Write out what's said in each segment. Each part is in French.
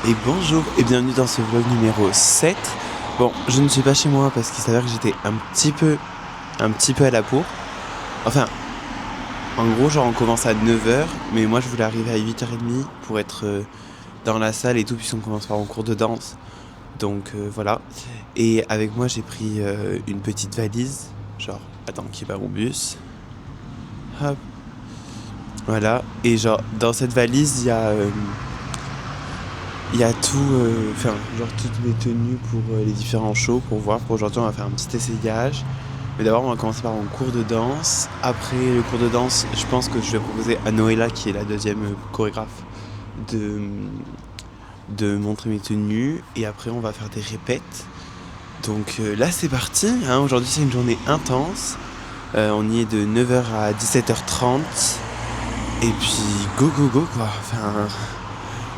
Et bonjour et bienvenue dans ce vlog numéro 7. Bon, je ne suis pas chez moi parce qu'il s'avère que j'étais un petit peu à la bourre. Enfin, en gros, genre on commence à 9h, mais moi je voulais arriver à 8h30 pour être dans la salle et tout, puisqu'on commence par un cours de danse. Donc voilà. Et avec moi j'ai pris une petite valise, genre, attends, qui est pas mon bus. Hop. Voilà. Et genre, dans cette valise, il y a tout, genre toutes les tenues pour les différents shows pour voir. Pour aujourd'hui, on va faire un petit essayage. Mais d'abord, on va commencer par un cours de danse. Après le cours de danse, je pense que je vais proposer à Noëlla, qui est la deuxième chorégraphe, de montrer mes tenues. Et après, on va faire des répètes. Donc là, c'est parti. Hein. Aujourd'hui, c'est une journée intense. On y est de 9h à 17h30. Et puis, go, quoi. Enfin,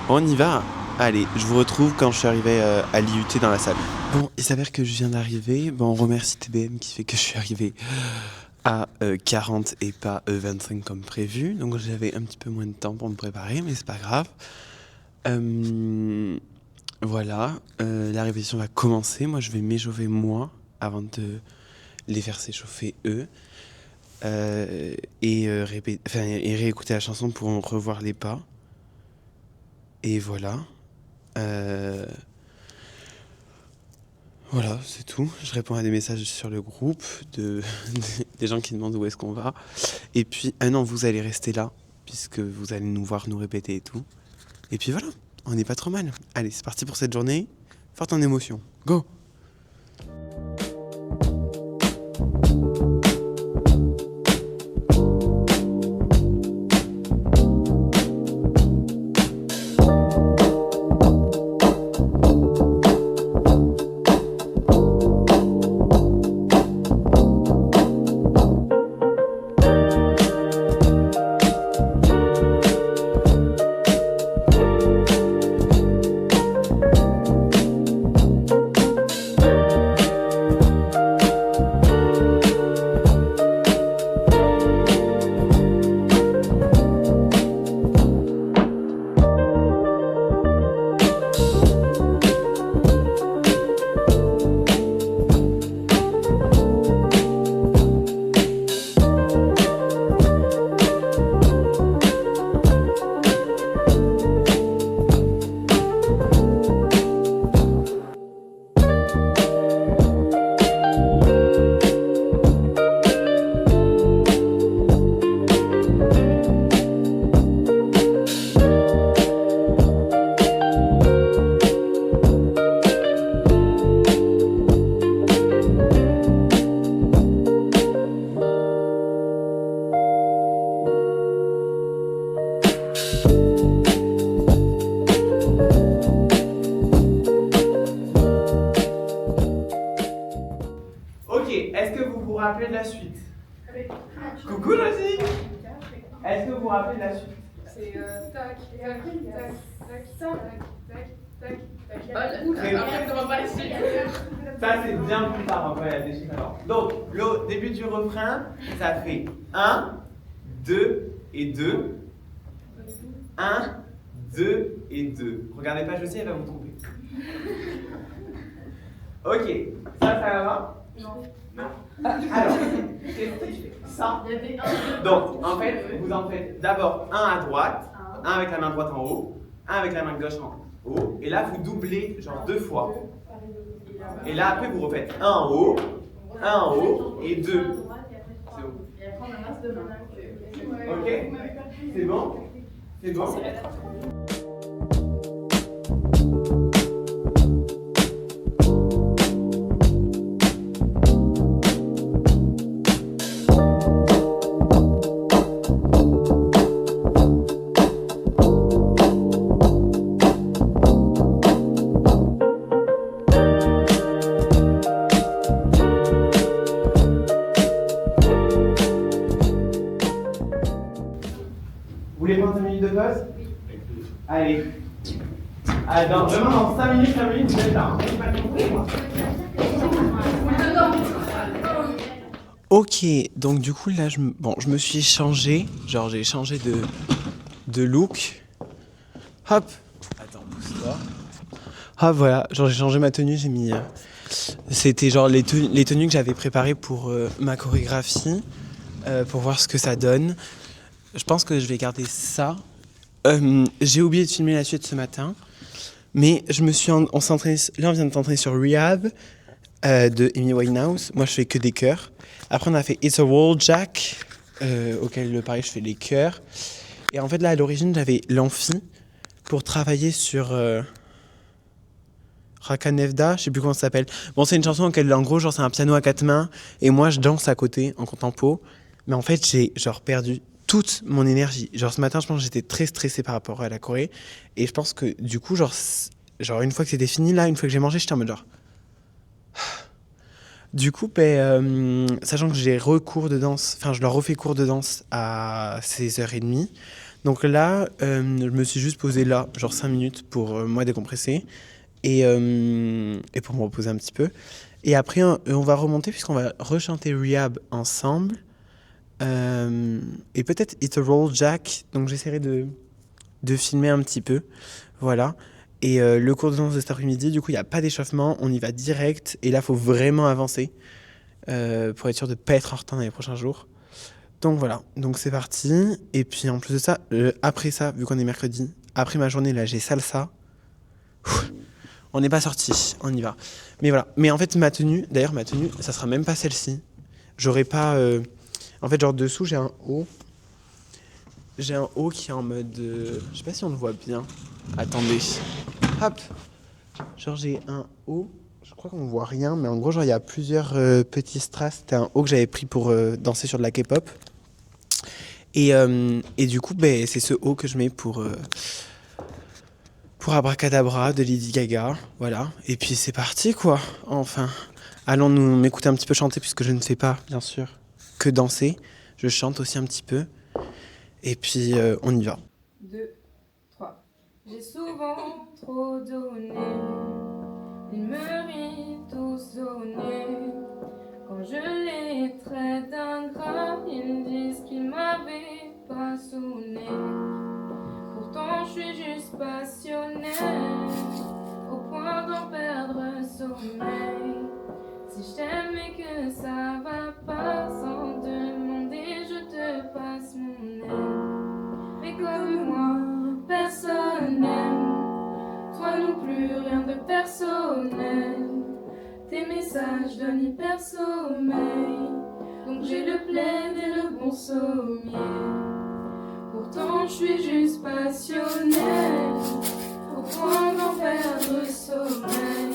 on y va. Allez, je vous retrouve quand je suis arrivé à l'IUT dans la salle. Bon, il s'avère que je viens d'arriver. Bon, on remercie TBM qui fait que je suis arrivé à 40 et pas 25 comme prévu. Donc j'avais un petit peu moins de temps pour me préparer, mais c'est pas grave. Voilà, la répétition va commencer. Moi, je vais m'échauffer moi avant de les faire s'échauffer eux. Et réécouter la chanson pour revoir les pas. Et voilà. Voilà, c'est tout. Je réponds à des messages sur le groupe des gens qui demandent où est-ce qu'on va. Et puis, non, vous allez rester là, puisque vous allez nous voir nous répéter et tout. Et puis voilà, on n'est pas trop mal. Allez, c'est parti pour cette journée. Forte en émotion. Go! Est-ce que vous vous rappelez de la suite? Coucou Josie. Est-ce que vous vous rappelez de la suite? C'est tac, tac, tac, tac, tac, tac, tac, Après, comment pas les suites? Ça c'est bien plus tard, après il y a des chiffres alors. Donc, le début du refrain, ça fait 1, 2 et 2. 1, 2 et 2. Regardez pas Josie, elle va vous tromper. Ok, ça va? Non. Alors, qu'est-ce que tu fais? Ça. Il y a des 1, Donc, en fait, vous en faites d'abord un à droite, un avec la main droite en haut, un avec la main gauche en haut, et là vous doublez genre 2 fois. Et là après vous refaites un en haut et 2. C'est bon. Et après on amasse deux mains. Ok? C'est bon? C'est bon? Vous voulez prendre 5 minutes de pause? Allez. Vraiment dans 5 minutes, vous êtes là. Ok, donc du coup là, je me suis changé, genre j'ai changé de look. Hop. Attends, pousse. Ah voilà, genre j'ai changé ma tenue, j'ai mis... c'était genre les tenues que j'avais préparées pour ma chorégraphie, pour voir ce que ça donne. Je pense que je vais garder ça. J'ai oublié de filmer la suite ce matin, mais je me suis on s'est entraîné, là on vient de s'entraîner sur Rehab de Amy Winehouse. Moi je fais que des chœurs. Après on a fait It's a Wall Jack, auquel pareil je fais les chœurs. Et en fait là à l'origine j'avais l'amphi pour travailler sur Rakanevda, je sais plus comment ça s'appelle. Bon c'est une chanson auquel en gros genre c'est un piano à 4 mains et moi je danse à côté en contempo. Mais en fait j'ai genre perdu toute mon énergie. Genre ce matin, je pense que j'étais très stressée par rapport à la Corée. Et je pense que du coup, genre une fois que c'était fini, là, une fois que j'ai mangé, j'étais en mode genre... Du coup, sachant que j'ai recours de danse, enfin je leur refais cours de danse à 16h30. Donc là, je me suis juste posée là, genre 5 minutes pour moi décompresser. Et pour me reposer un petit peu. Et après, on va remonter puisqu'on va rechanter Rehab ensemble. Et peut-être It's a Roll Jack, donc j'essaierai de filmer un petit peu, voilà. Et le cours de danse de cet après-midi, du coup il n'y a pas d'échauffement, on y va direct, et là il faut vraiment avancer pour être sûr de ne pas être en retard dans les prochains jours. Donc voilà, donc c'est parti, et puis en plus de ça, après ça, vu qu'on est mercredi, après ma journée là j'ai salsa, on n'est pas sorti, on y va. Mais voilà, mais en fait ma tenue, ça sera même pas celle-ci, j'aurai pas... En fait, genre dessous, j'ai un haut. J'ai un haut qui est en mode... Je sais pas si on le voit bien. Attendez. Hop. Genre j'ai un haut. Je crois qu'on voit rien, mais en gros, genre il y a plusieurs petits strass. C'était un haut que j'avais pris pour danser sur de la K-pop. Et du coup, c'est ce haut que je mets pour Abracadabra de Lady Gaga. Voilà. Et puis c'est parti, quoi. Enfin. Allons nous m'écouter un petit peu chanter, puisque je ne fais pas, bien sûr, que danser. Je chante aussi un petit peu. Et puis, on y va. 2, 3. J'ai souvent trop donné. Ils me rient tous au nez. Quand je les traite d'ingrats, ils disent qu'ils m'avaient pas sonné. Pourtant, je suis juste passionnée, au point d'en perdre sommeil. Si je t'aime et que ça va pas, sans demander, je te passe mon aide. Mais comme moi, personne n'aime, toi non plus, rien de personnel. Tes messages donnent hyper sommeil, donc j'ai le plaid et le bon sommier. Pourtant je suis juste passionnée, au point d'en perdre sommeil.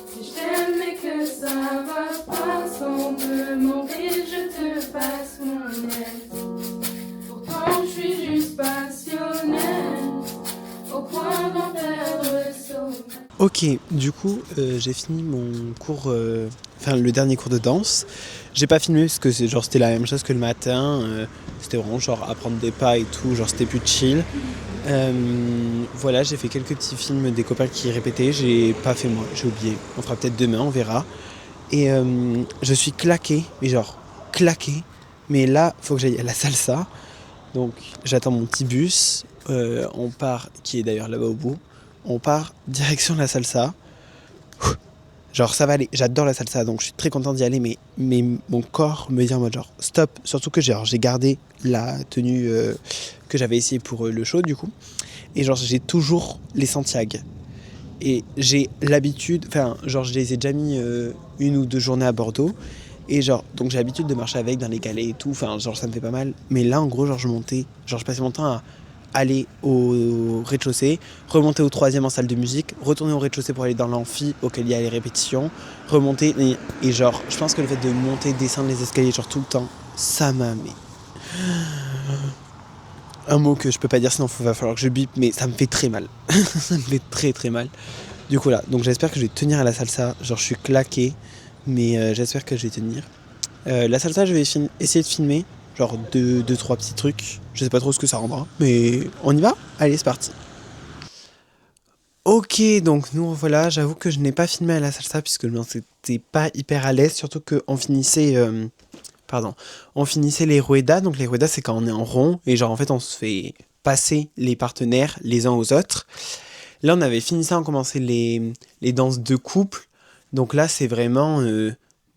Si je t'aime et que ça va pas, sans demander, je te passe mon aide. Pourtant je suis juste passionnée, au point d'en perdre sommeil. Ok, du coup, j'ai fini mon cours, le dernier cours de danse. J'ai pas filmé parce que c'était la même chose que le matin. C'était vraiment genre apprendre des pas et tout, genre c'était plus chill. Voilà, j'ai fait quelques petits films des copains qui répétaient. J'ai pas fait moi, j'ai oublié. On fera peut-être demain, on verra. Et je suis claqué, mais genre claqué. Mais là, faut que j'aille à la salsa. Donc j'attends mon petit bus. On part, qui est d'ailleurs là-bas au bout. On part direction la salsa. Genre ça va aller, j'adore la salsa, donc je suis très content d'y aller, mais mon corps me dit en mode genre stop. Surtout que j'ai gardé la tenue que j'avais essayé pour le show du coup. Et genre j'ai toujours les Santiago. Et j'ai l'habitude, je les ai déjà mis 1 ou 2 journées à Bordeaux. Et donc j'ai l'habitude de marcher avec dans les galets et tout, ça me fait pas mal. Mais là en gros je passais mon temps à aller au rez-de-chaussée, remonter au 3e en salle de musique, retourner au rez-de-chaussée pour aller dans l'amphi auquel il y a les répétitions, remonter, et je pense que le fait de monter, descendre les escaliers tout le temps, ça m'a un mot que je peux pas dire sinon va falloir que je bip, mais ça me fait très mal. Ça me fait très très mal. Du coup là, donc j'espère que je vais tenir à la salsa, je suis claqué, mais j'espère que je vais tenir. La salsa, je vais essayer de filmer. Genre 2-3 petits trucs. Je sais pas trop ce que ça rendra, mais on y va ? Allez, c'est parti. Ok, donc nous voilà, j'avoue que je n'ai pas filmé à la salsa puisque je n'étais pas hyper à l'aise, surtout qu'on finissait les ruedas. Donc les ruedas, c'est quand on est en rond et genre en fait on se fait passer les partenaires les uns aux autres. Là, on avait fini ça, on commençait les danses de couple. Donc là, c'est vraiment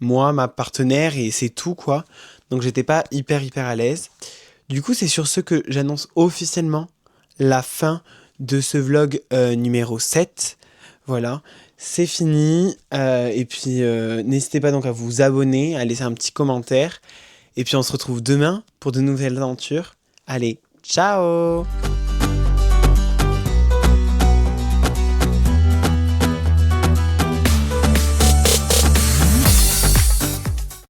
moi, ma partenaire, et c'est tout, quoi. Donc j'étais pas hyper à l'aise. Du coup, c'est sur ce que j'annonce officiellement la fin de ce vlog numéro 7. Voilà, c'est fini. Et puis, n'hésitez pas donc à vous abonner, à laisser un petit commentaire. Et puis, on se retrouve demain pour de nouvelles aventures. Allez, ciao!